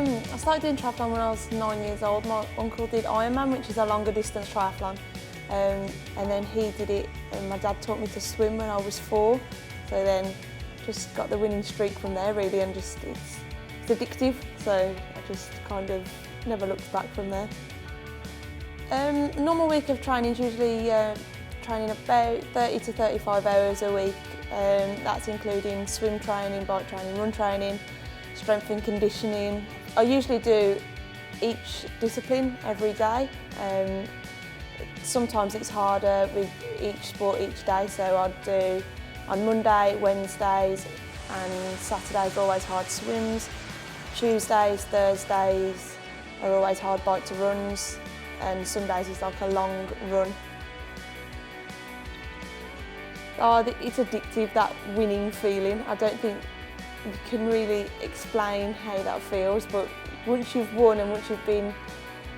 I started doing triathlon when I was 9 years old. My uncle did Ironman, which is a longer distance triathlon. And then he did it, and my dad taught me to swim when I was 4. So then just got the winning streak from there really, and just it's addictive. So I just kind of never looked back from there. A normal week of training is usually training about 30 to 35 hours a week. That's including swim training, bike training, run training, strength and conditioning. I usually do each discipline every day. Sometimes it's harder with each sport each day, so I'd do on Monday, Wednesdays and Saturdays are always hard swims. Tuesdays, Thursdays are always hard bike to runs, and Sundays is like a long run. Oh, it's addictive, that winning feeling. I don't think you can really explain how that feels, but once you've won and once you've been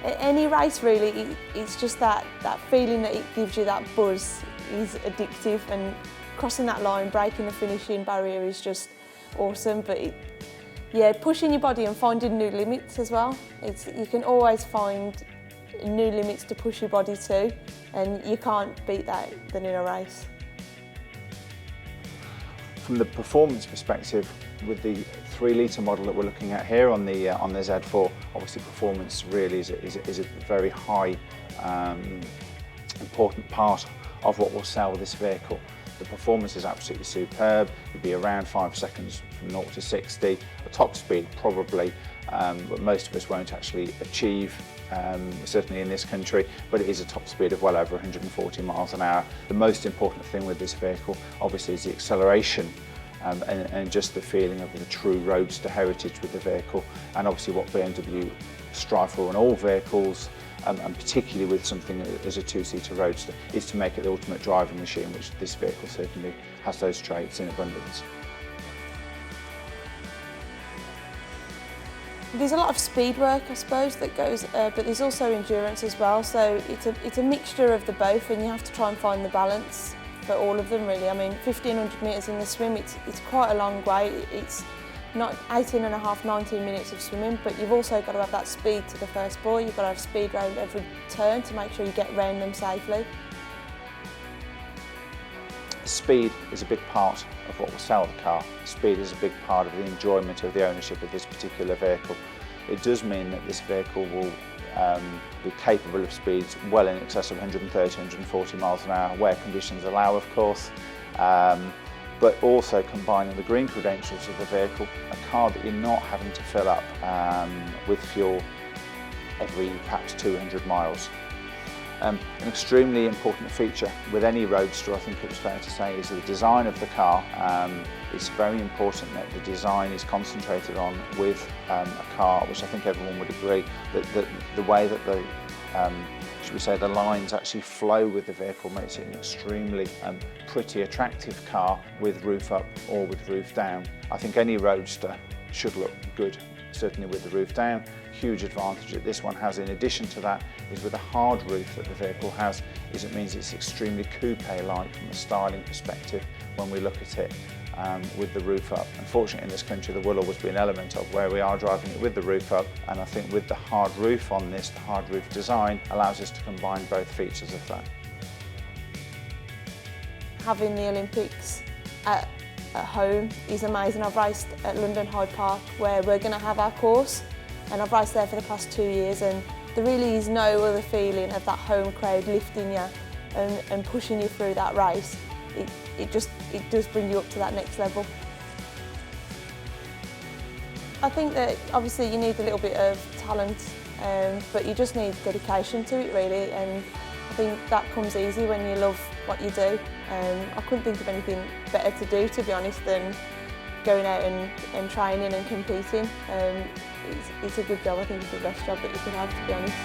at any race really, it's just that feeling that it gives you, that buzz, is addictive, and crossing that line, breaking the finishing barrier is just awesome. But yeah, pushing your body and finding new limits as well. You can always find new limits to push your body to, and you can't beat that than in a race. From the performance perspective, with the 3-litre model that we're looking at here on the Z4, obviously performance really is a very high, important part of what will sell this vehicle. The performance is absolutely superb. You'd be around 5 seconds from 0 to 60. A top speed probably, but most of us won't actually achieve, certainly in this country, but it is a top speed of well over 140 miles an hour. The most important thing with this vehicle obviously is the acceleration and just the feeling of the true roadster heritage with the vehicle, and obviously what BMW strive for in all vehicles, and particularly with something as a 2-seater roadster, is to make it the ultimate driving machine, which this vehicle certainly has those traits in abundance. There's a lot of speed work, I suppose, that goes, but there's also endurance as well. So it's a mixture of the both, and you have to try and find the balance for all of them, really. I mean, 1,500 metres in the swim, it's quite a long way. It's not 18 and a half, 19 minutes of swimming, but you've also got to have that speed to the first buoy. You've got to have speed round every turn to make sure you get round them safely. Speed is a big part of what will sell the car. Speed is a big part of the enjoyment of the ownership of this particular vehicle. It does mean that this vehicle will be capable of speeds well in excess of 130, 140 miles an hour, where conditions allow, of course, but also combining the green credentials of the vehicle, a car that you're not having to fill up with fuel every perhaps 200 miles. An extremely important feature with any roadster, I think it was fair to say, is the design of the car. It's very important that the design is concentrated on with a car, which I think everyone would agree, that the way that the should we say, the lines actually flow with the vehicle makes it an extremely pretty, attractive car with roof up or with roof down. I think any roadster should look good, certainly with the roof down. Huge advantage that this one has in addition to that is with the hard roof that the vehicle has, is it means it's extremely coupe-like from a styling perspective when we look at it with the roof up. Unfortunately in this country there will always be an element of where we are driving it with the roof up, and I think with the hard roof on this, the hard roof design allows us to combine both features of that. Having the Olympics at home is amazing. I've raced at London Hyde Park where we're going to have our course, and I've raced there for the past 2 years, and there really is no other feeling of that home crowd lifting you and pushing you through that race. It does bring you up to that next level. I think that obviously you need a little bit of talent, but you just need dedication to it really, and I think that comes easy when you love what you do. I couldn't think of anything better to do, to be honest, than going out and training and competing. It's a good job. I think it's the best job that you could have, to be honest.